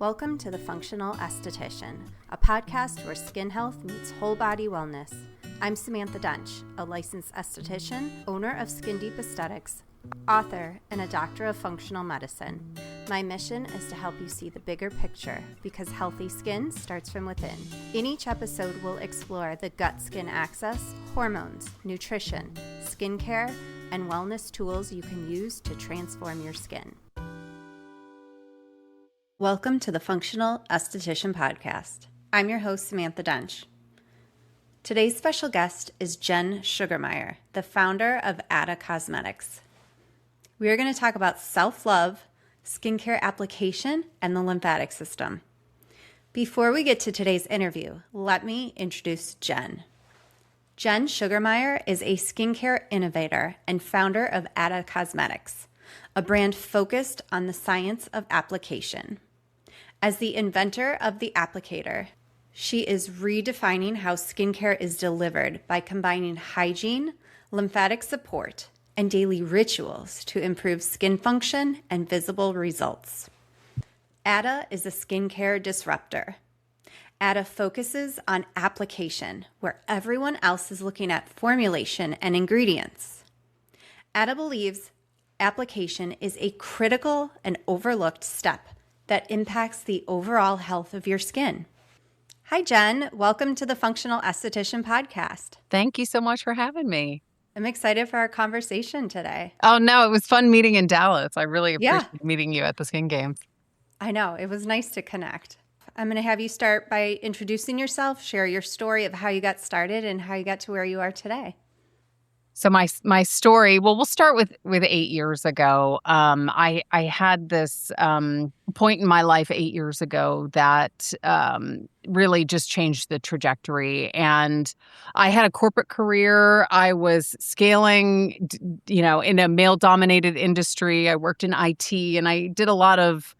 Welcome to The Functional Esthetician, a podcast where skin health meets whole body wellness. I'm Samantha Dunch, a licensed esthetician, owner of Skin Deep Aesthetics, author, and a doctor of functional medicine. My mission is to help you see the bigger picture because healthy skin starts from within. In each episode, we'll explore the gut-skin axis, hormones, nutrition, skincare, and wellness tools you can use to transform your skin. Welcome to the Functional Esthetician Podcast. I'm your host, Samantha Dunch. Today's special guest is Jen Sugermeyer, the founder of Ada Cosmetics. We are going to talk about self-love, skincare application, and the lymphatic system. Before we get to today's interview, let me introduce Jen. Jen Sugermeyer is a skincare innovator and founder of Ada Cosmetics, a brand focused on the science of application. As the inventor of the applicator, she is redefining how skincare is delivered by combining hygiene, lymphatic support, and daily rituals to improve skin function and visible results. Ada is a skincare disruptor. Ada focuses on application, where everyone else is looking at formulation and ingredients. Ada believes application is a critical and overlooked step that impacts the overall health of your skin. Hi, Jen. Welcome to the Functional Esthetician Podcast. Thank you so much for having me. I'm excited for our conversation today. Oh, no, it was fun meeting in Dallas. I really appreciate meeting you at the Skin Games. I know. It was nice to connect. I'm going to have you start by introducing yourself, share your story of how you got started and how you got to where you are today. So my story, well, we'll start with 8 years ago. I had this point in my life 8 years ago that really just changed the trajectory. And I had a corporate career. I was scaling, in a male-dominated industry. I worked in IT, and I did a lot of,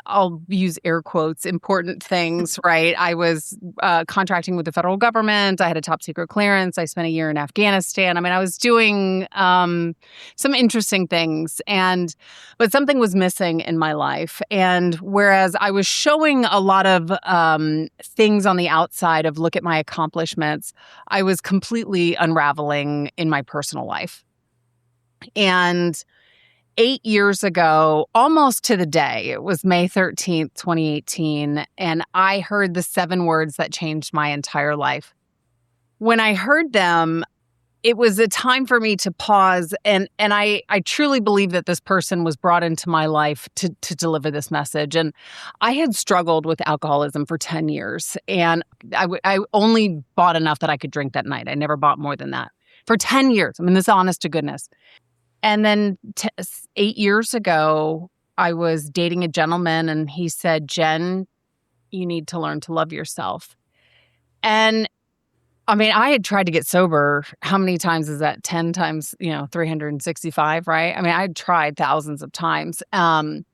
I'll use air quotes, important things, right? I was contracting with the federal government. I had a top secret clearance. I spent a year in Afghanistan. I was doing some interesting things, but something was missing in my life. And whereas I was showing a lot of things on the outside of look at my accomplishments, I was completely unraveling in my personal life. And 8 years ago, almost to the day, it was May 13th, 2018, and I heard the 7 words that changed my entire life. When I heard them, it was a time for me to pause, and I truly believe that this person was brought into my life to deliver this message. And I had struggled with alcoholism for 10 years, and I only bought enough that I could drink that night. I never bought more than that. For 10 years. This is honest to goodness. And then 8 years ago, I was dating a gentleman and he said, Jen, you need to learn to love yourself. And I had tried to get sober. How many times is that? 10 times, 365, right? I had tried thousands of times. And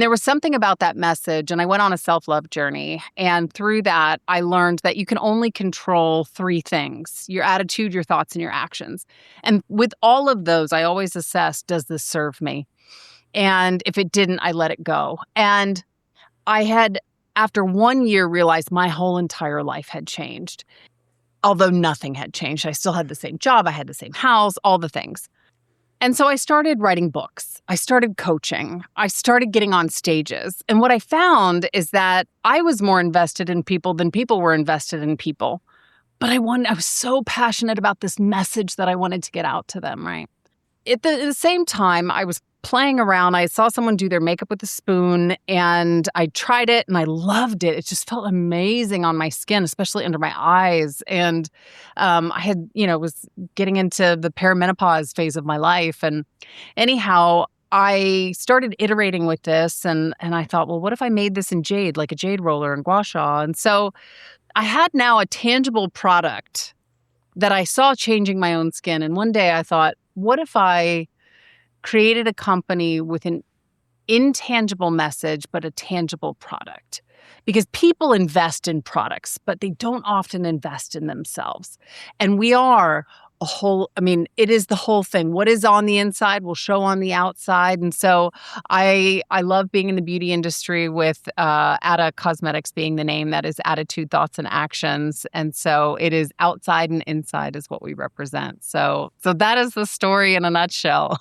there was something about that message, and I went on a self-love journey. And through that, I learned that you can only control 3 things: your attitude, your thoughts, and your actions. And with all of those, I always assess, does this serve me? And if it didn't, I let it go. And I had, after 1 year, realized my whole entire life had changed. Although nothing had changed. I still had the same job. I had the same house, all the things. And so I started writing books. I started coaching. I started getting on stages. And what I found is that I was more invested in people than people were invested in people. But I was so passionate about this message that I wanted to get out to them, right? At the same time, I was playing around. I saw someone do their makeup with a spoon, and I tried it, and I loved it. It just felt amazing on my skin, especially under my eyes. And I had, was getting into the perimenopause phase of my life. And anyhow, I started iterating with this, and I thought, well, what if I made this in jade, like a jade roller and gua sha? And so I had now a tangible product that I saw changing my own skin. And one day I thought, what if I created a company with an intangible message, but a tangible product? Because people invest in products, but they don't often invest in themselves. And we are it is the whole thing. What is on the inside will show on the outside. And so I love being in the beauty industry with Ada Cosmetics being the name. That is attitude, thoughts, and actions. And so it is outside and inside is what we represent. So that is the story in a nutshell.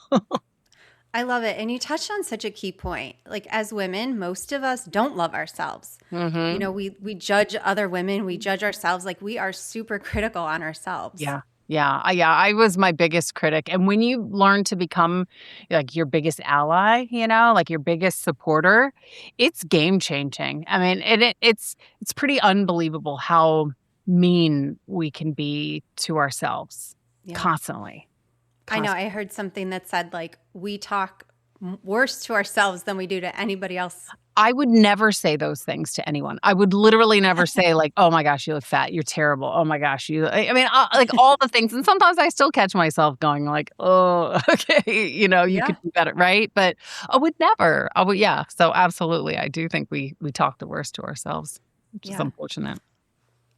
I love it. And you touched on such a key point. Like as women, most of us don't love ourselves. Mm-hmm. We judge other women, we judge ourselves. Like we are super critical on ourselves. Yeah. Yeah. I was my biggest critic. And when you learn to become like your biggest ally, like your biggest supporter, it's game changing. I mean, it's pretty unbelievable how mean we can be to ourselves constantly. I know. I heard something that said like we talk worse to ourselves than we do to anybody else. I would never say those things to anyone. I would literally never say like, oh my gosh, you look fat. You're terrible. Oh my gosh. Like all the things. And sometimes I still catch myself going like, oh, okay. You could do better. Right. But I would never. Yeah. So absolutely. I do think we talk the worst to ourselves, which is unfortunate.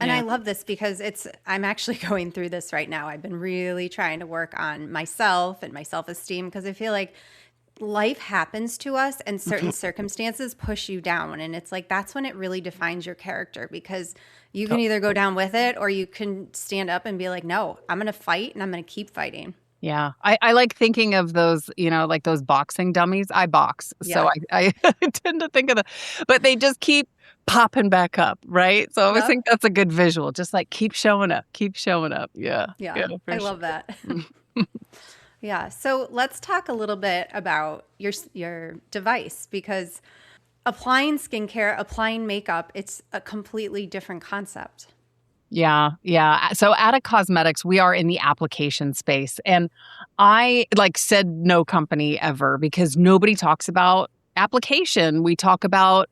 And I love this because I'm actually going through this right now. I've been really trying to work on myself and my self-esteem because I feel like life happens to us and certain circumstances push you down. And it's like, that's when it really defines your character because you can either go down with it or you can stand up and be like, no, I'm going to fight and I'm going to keep fighting. Yeah. I like thinking of those, like those boxing dummies. I box. So I tend to think of but they just keep popping back up. Right. So I think that's a good visual. Just like keep showing up. Yeah. Yeah. I love that. Yeah. So let's talk a little bit about your device because applying skincare, applying makeup, it's a completely different concept. Yeah. So Ada Cosmetics, we are in the application space. And I said no company ever because nobody talks about application. We talk about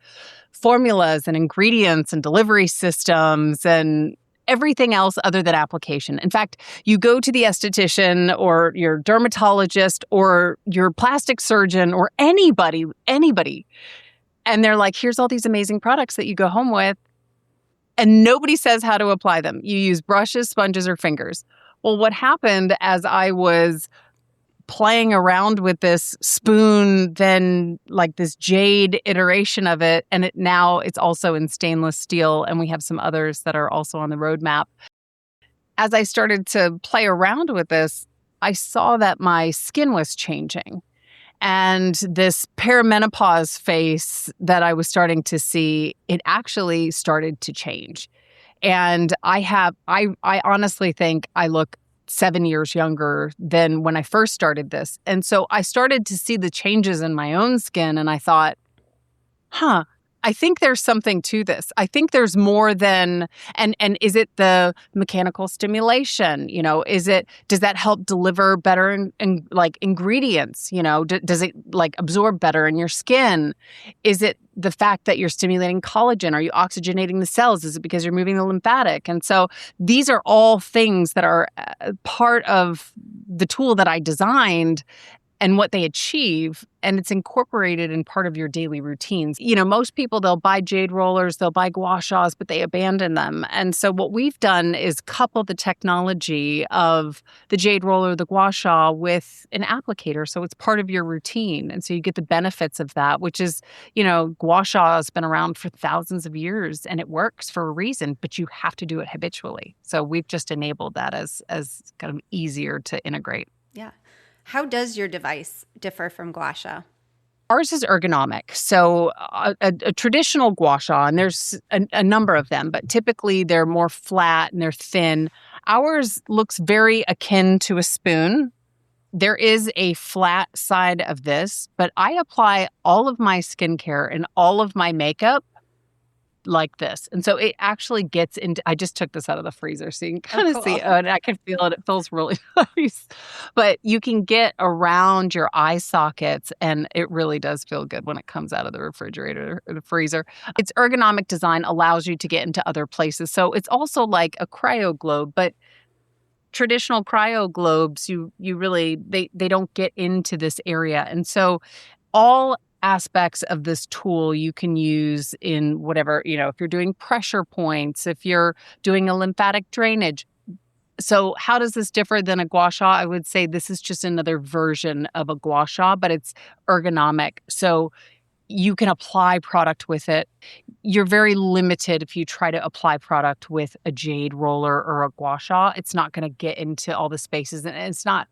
formulas and ingredients and delivery systems and everything else other than application. In fact, you go to the esthetician or your dermatologist or your plastic surgeon or anybody, and they're like, here's all these amazing products that you go home with. And nobody says how to apply them. You use brushes, sponges, or fingers. Well, what happened as I was playing around with this spoon, then like this jade iteration of it, and now it's also in stainless steel, and we have some others that are also on the roadmap. As I started to play around with this, I saw that my skin was changing. And this perimenopause face that I was starting to see, it actually started to change. And I honestly think I look 7 years younger than when I first started this. And so I started to see the changes in my own skin and I thought, I think there's something to this. I think there's more than, and is it the mechanical stimulation? Does that help deliver better ingredients? Does it absorb better in your skin? Is it the fact that you're stimulating collagen? Are you oxygenating the cells? Is it because you're moving the lymphatic? And so these are all things that are part of the tool that I designed and what they achieve, and it's incorporated in part of your daily routines. Most people, they'll buy jade rollers, they'll buy gua shas, but they abandon them. And so what we've done is couple the technology of the jade roller, the gua sha with an applicator. So it's part of your routine. And so you get the benefits of that, which is, gua sha has been around for thousands of years and it works for a reason, but you have to do it habitually. So we've just enabled that as kind of easier to integrate. Yeah. How does your device differ from gua sha? Ours is ergonomic. So a traditional gua sha, and there's a number of them, but typically they're more flat and they're thin. Ours looks very akin to a spoon. There is a flat side of this, but I apply all of my skincare and all of my makeup like this. And so it actually gets into, I just took this out of the freezer so you can kind of see, and I can feel it. It feels really nice. But you can get around your eye sockets and it really does feel good when it comes out of the refrigerator or the freezer. Its ergonomic design allows you to get into other places. So it's also like a cryo globe, but traditional cryo globes, you really, they don't get into this area. And so all aspects of this tool you can use in whatever, if you're doing pressure points, if you're doing a lymphatic drainage, So how does this differ than a gua sha? I would say this is just another version of a gua sha, but it's ergonomic. So you can apply product with it. You're very limited if you try to apply product with a jade roller or a gua sha. It's not going to get into all the spaces, and it's not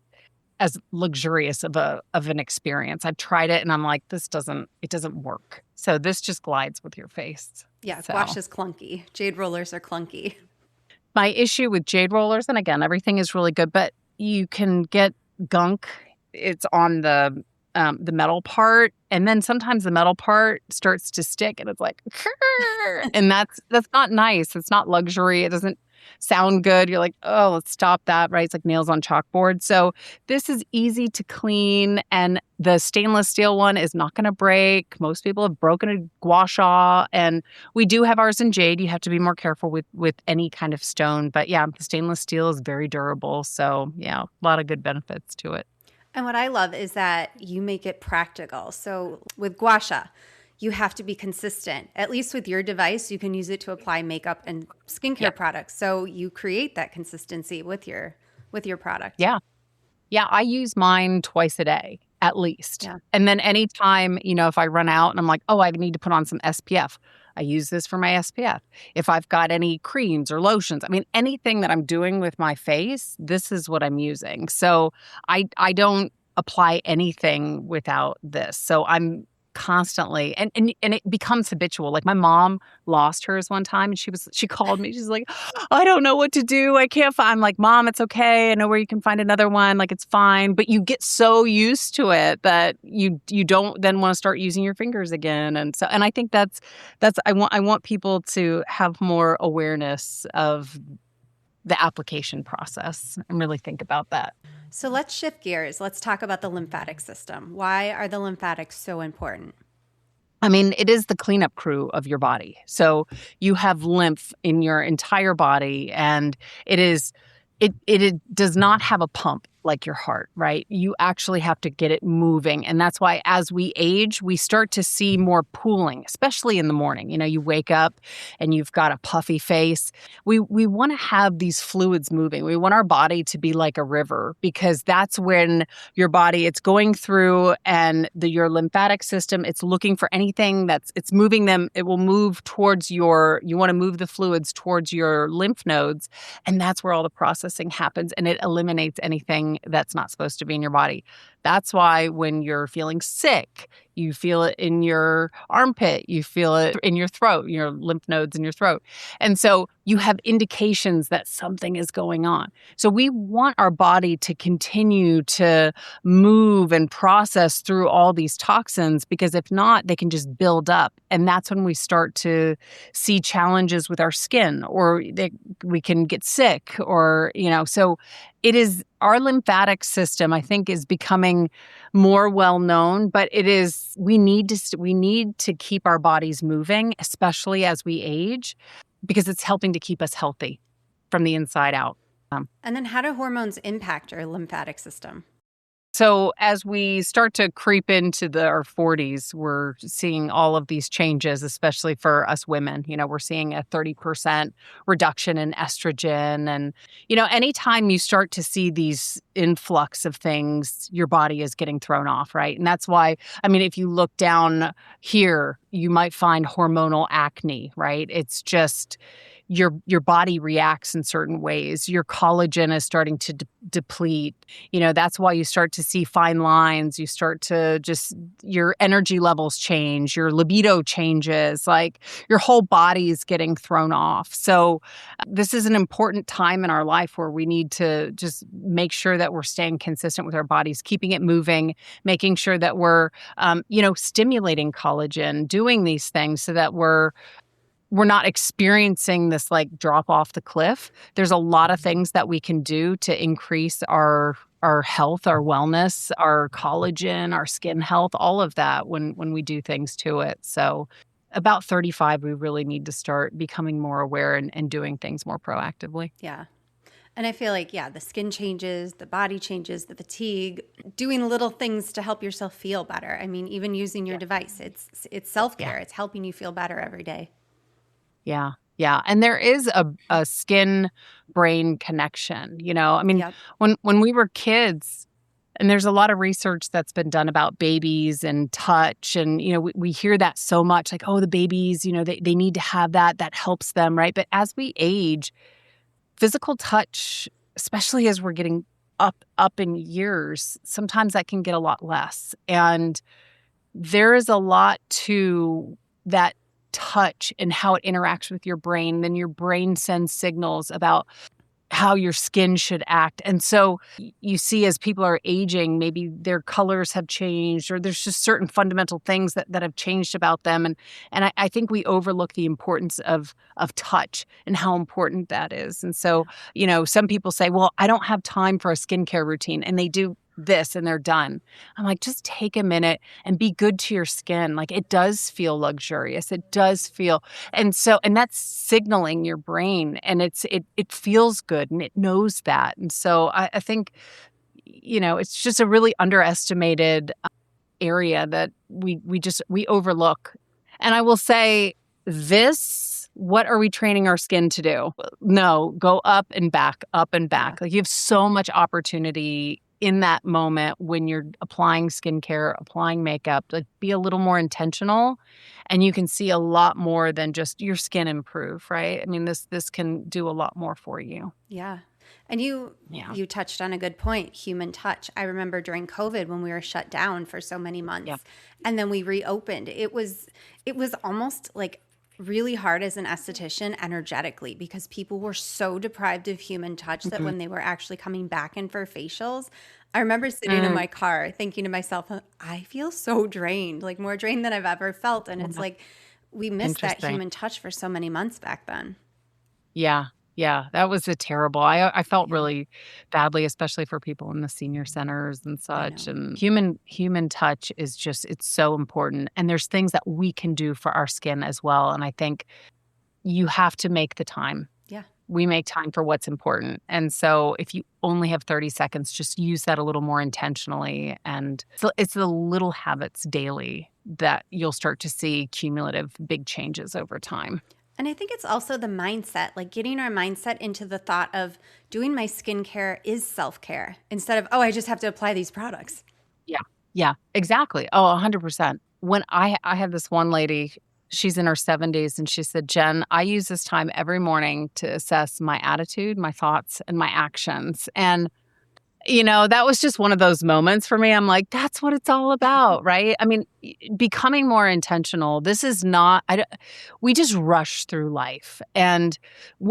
as luxurious of an experience. I've tried it and I'm like, it doesn't work. So this just glides with your face. Yeah, So gua sha is clunky. Jade rollers are clunky. my issue with jade rollers, and again, everything is really good, but you can get gunk. It's on the metal part, and then sometimes the metal part starts to stick, and it's like, and that's not nice. It's not luxury. It doesn't sound good. You're like, oh, let's stop that, right? It's like nails on chalkboard. So this is easy to clean, and the stainless steel one is not going to break. Most people have broken a gua sha, and we do have ours in jade. You have to be more careful with any kind of stone, but yeah, the stainless steel is very durable. So yeah, a lot of good benefits to it. And what I love is that you make it practical. So with gua sha, you have to be consistent. At least with your device, you can use it to apply makeup and skincare products. So you create that consistency with your product. Yeah. Yeah, I use mine twice a day at least. Yeah. And then anytime, if I run out and I'm like, oh, I need to put on some SPF, I use this for my SPF. If I've got any creams or lotions, I mean, anything that I'm doing with my face, this is what I'm using. So I don't apply anything without this. So I'm constantly, and it becomes habitual. Like my mom lost hers one time, and she called me. She's like, I don't know what to do. I can't find. I'm like, Mom, it's okay. I know where you can find another one. Like, it's fine. But you get so used to it that you don't then want to start using your fingers again. And I think that's I want people to have more awareness of the application process and really think about that. So let's shift gears. Let's talk about the lymphatic system. Why are the lymphatics so important? I mean, it is the cleanup crew of your body. So you have lymph in your entire body, and it does not have a pump like your heart, right? You actually have to get it moving. And that's why as we age, we start to see more pooling, especially in the morning. You wake up and you've got a puffy face. We want to have these fluids moving. We want our body to be like a river, because that's when your body, it's going through, and your lymphatic system, it's looking for anything it's moving them. It will move towards you want to move the fluids towards your lymph nodes. And that's where all the processing happens, and it eliminates anything that's not supposed to be in your body. That's why when you're feeling sick, you feel it in your armpit, you feel it in your throat, your lymph nodes in your throat. And so you have indications that something is going on. So we want our body to continue to move and process through all these toxins, because if not, they can just build up. And that's when we start to see challenges with our skin, or we can get sick, or, so it is our lymphatic system, I think, is becoming more well known, but we need to keep our bodies moving, especially as we age, because it's helping to keep us healthy from the inside out. And then how do hormones impact our lymphatic system? So as we start to creep into our 40s, we're seeing all of these changes, especially for us women. We're seeing a 30% reduction in estrogen. And, anytime you start to see these influx of things, your body is getting thrown off, right? And that's why, if you look down here, you might find hormonal acne, right? It's just your body reacts in certain ways. Your collagen is starting to deplete. That's why you start to see fine lines. You start to your energy levels change. Your libido changes. Like your whole body is getting thrown off. So this is an important time in our life where we need to just make sure that we're staying consistent with our bodies, keeping it moving, making sure that we're, stimulating collagen, doing these things so that we're not experiencing this like drop off the cliff. There's a lot of things that we can do to increase our health, our wellness, our collagen, our skin health, all of that when we do things to it. So about 35, we really need to start becoming more aware and doing things more proactively. Yeah. And I feel like, the skin changes, the body changes, the fatigue, doing little things to help yourself feel better. Even using your device, it's self-care. It's helping you feel better every day. Yeah. Yeah. And there is a skin brain connection, I mean, Yep. when we were kids, and there's a lot of research that's been done about babies and touch. And, we hear that so much like, oh, the babies, they need to have that helps them. Right. But as we age, physical touch, especially as we're getting up in years, sometimes that can get a lot less. And there is a lot to that touch and how it interacts with your brain. Then your brain sends signals about how your skin should act. And so you see as people are aging, maybe their colors have changed, or there's just certain fundamental things that have changed about them. And I think we overlook the importance of touch and how important that is. And so, some people say, well, I don't have time for a skincare routine, and they do this and they're done. I'm like, just take a minute and be good to your skin. Like, it does feel luxurious. It does feel, and that's signaling your brain, and it feels good, and it knows that. And so I think, it's just a really underestimated area that we overlook. And I will say this, what are we training our skin to do? No, go up and back, up and back. Like, you have so much opportunity in that moment when you're applying skincare, applying makeup. Like, be a little more intentional, and you can see a lot more than just your skin improve, right? I mean, this can do a lot more for you. Yeah. And you touched on a good point, human touch. I remember during COVID when we were shut down for so many months, and then we reopened. It was almost like really hard as an esthetician energetically, because people were so deprived of human touch that when they were actually coming back in for facials, I remember sitting in my car thinking to myself, I feel so drained, like more drained than I've ever felt. And it's like, we missed that human touch for so many months back then. Yeah. Yeah, that was a terrible. I felt really badly, especially for people in the senior centers and such. And human touch is just, it's so important. And there's things that we can do for our skin as well. And I think you have to make the time. Yeah. We make time for what's important. And so if you only have 30 seconds, just use that a little more intentionally. And so it's the little habits daily that you'll start to see cumulative big changes over time. And I think it's also the mindset, like getting our mindset into the thought of doing my skincare is self-care instead of, oh, I just have to apply these products. Yeah, exactly. Oh, 100%. When I have this one lady, she's in her 70s, and she said, Jen, I use this time every morning to assess my attitude, my thoughts, and my actions. And that was just one of those moments for me. I'm like, that's what it's all about, right? I mean, becoming more intentional. This is not, we just rush through life. And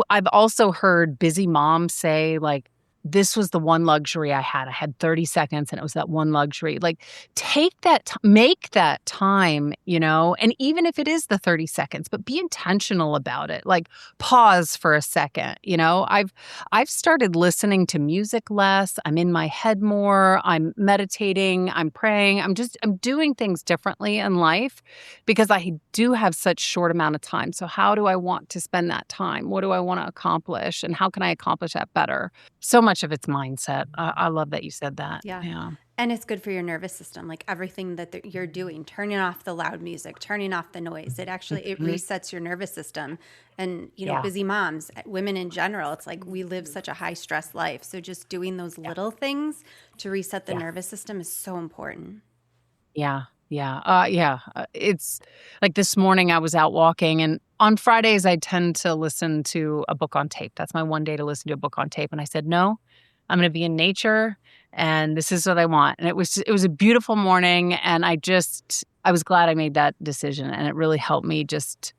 I've also heard busy moms say, like, this was the one luxury I had. I had 30 seconds and it was that one luxury. Like, take that, make that time, and even if it is the 30 seconds, but be intentional about it. Like, pause for a second. I've started listening to music less. I'm in my head more. I'm meditating. I'm praying. I'm doing things differently in life because I do have such short amount of time. So how do I want to spend that time? What do I want to accomplish? And how can I accomplish that better? So much of it's mindset. I love that you said that. Yeah. And it's good for your nervous system, like everything that you're doing, turning off the loud music, turning off the noise. It actually, it resets your nervous system. And, busy moms, women in general, it's like we live such a high stress life. So just doing those little things to reset the nervous system is so important. Yeah. It's like this morning I was out walking, and on Fridays I tend to listen to a book on tape. That's my one day to listen to a book on tape. And I said, no, I'm going to be in nature, and this is what I want. And it was a beautiful morning, and I was glad I made that decision, and it really helped me just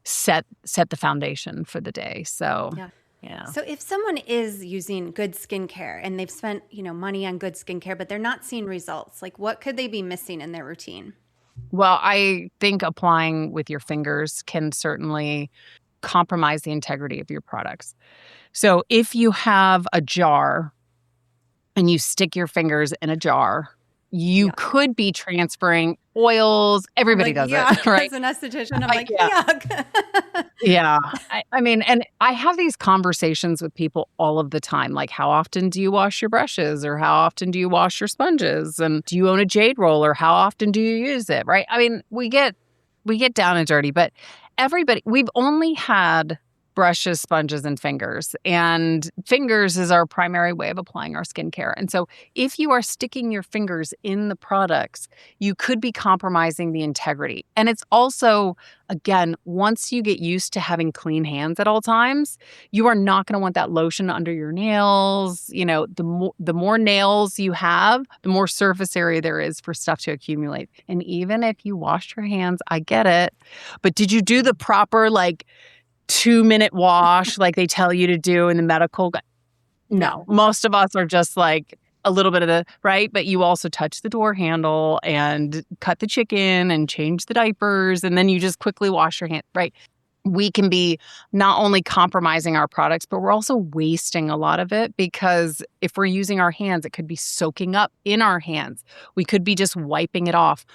set the foundation for the day. So yeah. So if someone is using good skincare and they've spent, money on good skincare, but they're not seeing results, like what could they be missing in their routine? Well, I think applying with your fingers can certainly compromise the integrity of your products. So if you have a jar and you stick your fingers in a jar, you could be transferring oils. Everybody does it, right? As an esthetician, I'm like, yuck. Yeah. I mean, and I have these conversations with people all of the time. Like, how often do you wash your brushes, or how often do you wash your sponges? And do you own a jade roller? How often do you use it? Right. I mean, we get down and dirty, but we've only had brushes, sponges, and fingers. And fingers is our primary way of applying our skincare. And so if you are sticking your fingers in the products, you could be compromising the integrity. And it's also, again, once you get used to having clean hands at all times, you are not going to want that lotion under your nails. The more nails you have, the more surface area there is for stuff to accumulate. And even if you washed your hands, I get it. But did you do the proper 2-minute wash like they tell you to do in the medical? No, most of us are just like a little bit of the, right? But you also touch the door handle and cut the chicken and change the diapers. And then you just quickly wash your hands, right? We can be not only compromising our products, but we're also wasting a lot of it, because if we're using our hands, it could be soaking up in our hands. We could be just wiping it off.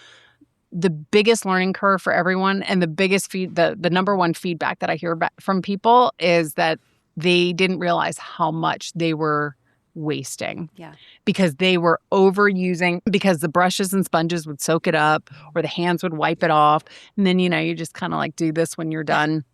The biggest learning curve for everyone, and the biggest the number one feedback that I hear from people is that they didn't realize how much they were wasting. Yeah. Because they were overusing, because the brushes and sponges would soak it up, or the hands would wipe it off. And then, you just kind of do this when you're done.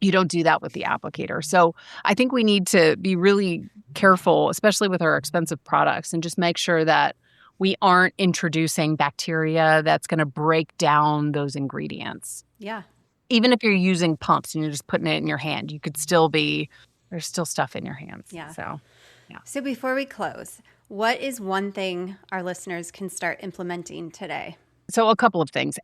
You don't do that with the applicator. So I think we need to be really careful, especially with our expensive products, and just make sure that we aren't introducing bacteria that's going to break down those ingredients. Yeah. Even if you're using pumps and you're just putting it in your hand, there's still stuff in your hands. Yeah. So before we close, what is one thing our listeners can start implementing today? So a couple of things.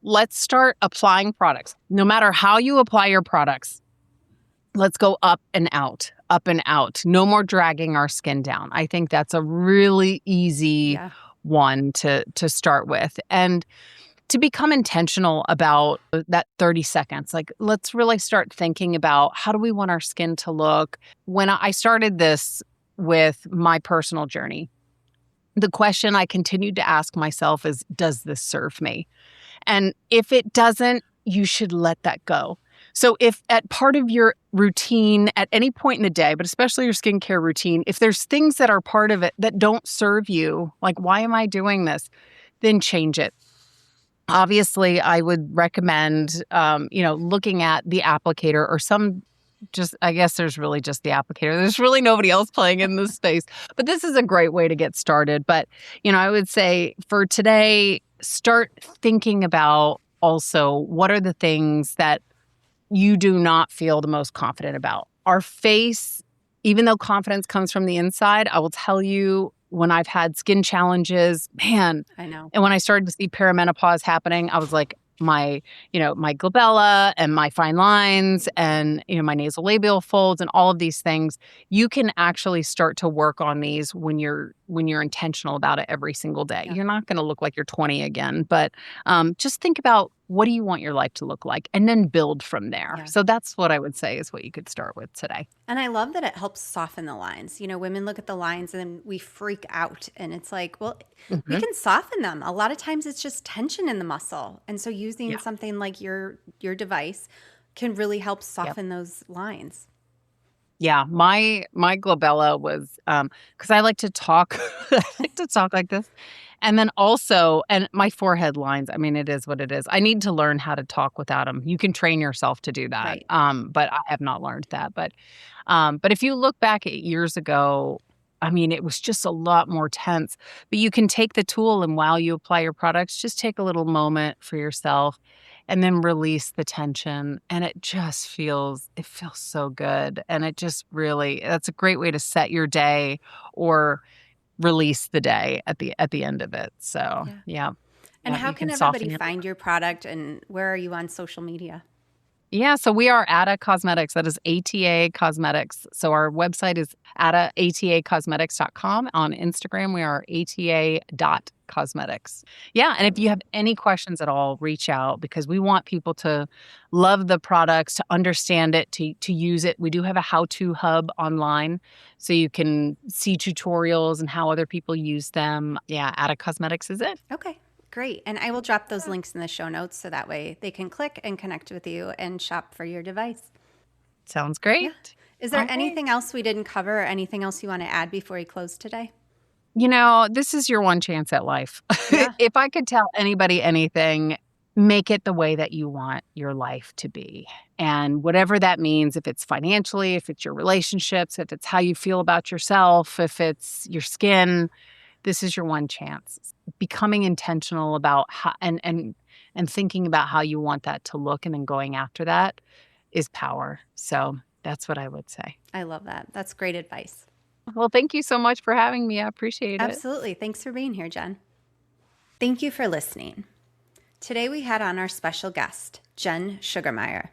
Let's start applying products. No matter how you apply your products, let's go up and out, up and out. No more dragging our skin down. I think that's a really easy one to start with. And to become intentional about that 30 seconds, let's really start thinking about, how do we want our skin to look? When I started this with my personal journey, the question I continued to ask myself is, does this serve me? And if it doesn't, you should let that go. So if at part of your routine at any point in the day, but especially your skincare routine, if there's things that are part of it that don't serve you, like, why am I doing this? Then change it. Obviously, I would recommend, looking at the applicator, or I guess there's really just the applicator. There's really nobody else playing in this space, but this is a great way to get started. But, I would say for today, start thinking about also, what are the things that you do not feel the most confident about? Our face, even though confidence comes from the inside, I will tell you, when I've had skin challenges, man, I know. And when I started to see perimenopause happening, I was like, my glabella and my fine lines and, my nasolabial folds and all of these things, you can actually start to work on these when you're intentional about it every single day. Yeah. You're not going to look like you're 20 again, but just think about, what do you want your life to look like? And then build from there. Yeah. So that's what I would say is what you could start with today. And I love that it helps soften the lines. Women look at the lines and then we freak out. And it's like, well, we can soften them. A lot of times it's just tension in the muscle. And so using something like your device can really help soften those lines. Yeah, my glabella was, because I like to talk, like this. And then also, and my forehead lines, I mean, it is what it is. I need to learn how to talk without them. You can train yourself to do that. Right. But I have not learned that. But if you look back at years ago, I mean, it was just a lot more tense. But you can take the tool, and while you apply your products, just take a little moment for yourself and then release the tension. And it feels so good. And it just really, that's a great way to set your day or release the day at the end of it. So, yeah. And how can everybody find your product, and where are you on social media? Yeah, so we are Atta Cosmetics. That is ATA Cosmetics. So our website is atacosmetics.com. On Instagram, we are ata.cosmetics. Yeah, and if you have any questions at all, reach out, because we want people to love the products, to understand it, to use it. We do have a how-to hub online, so you can see tutorials and how other people use them. Yeah, Atta Cosmetics is it. Okay. Great. And I will drop those links in the show notes, so that way they can click and connect with you and shop for your device. Sounds great. Yeah. Is there anything else we didn't cover, or anything else you want to add before we close today? This is your one chance at life. Yeah. If I could tell anybody anything, make it the way that you want your life to be. And whatever that means, if it's financially, if it's your relationships, if it's how you feel about yourself, if it's your skin, this is your one chance. Becoming intentional about how and thinking about how you want that to look and then going after that is power. So that's what I would say. I love that. That's great advice. Well, thank you so much for having me. I appreciate it. Absolutely. Thanks for being here, Jen. Thank you for listening. Today we had on our special guest, Jen Sugermeyer.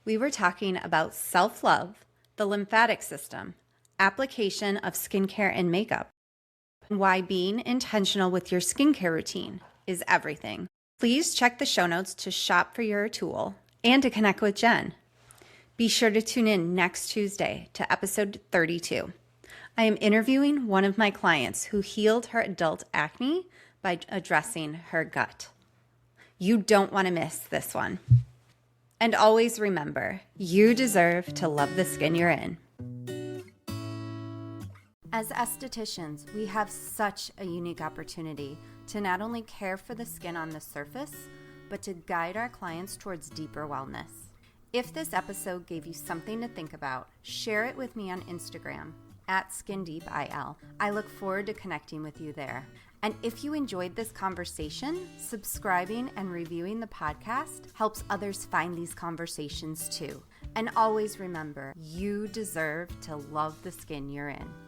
We were talking about self-love, the lymphatic system, application of skincare and makeup, and why being intentional with your skincare routine is everything. Please check the show notes to shop for your tool and to connect with Jen. Be sure to tune in next Tuesday to episode 32. I am interviewing one of my clients who healed her adult acne by addressing her gut. You don't want to miss this one. And always remember, you deserve to love the skin you're in. As estheticians, we have such a unique opportunity to not only care for the skin on the surface, but to guide our clients towards deeper wellness. If this episode gave you something to think about, share it with me on Instagram @SkinDeepIL. I look forward to connecting with you there. And if you enjoyed this conversation, subscribing and reviewing the podcast helps others find these conversations too. And always remember, you deserve to love the skin you're in.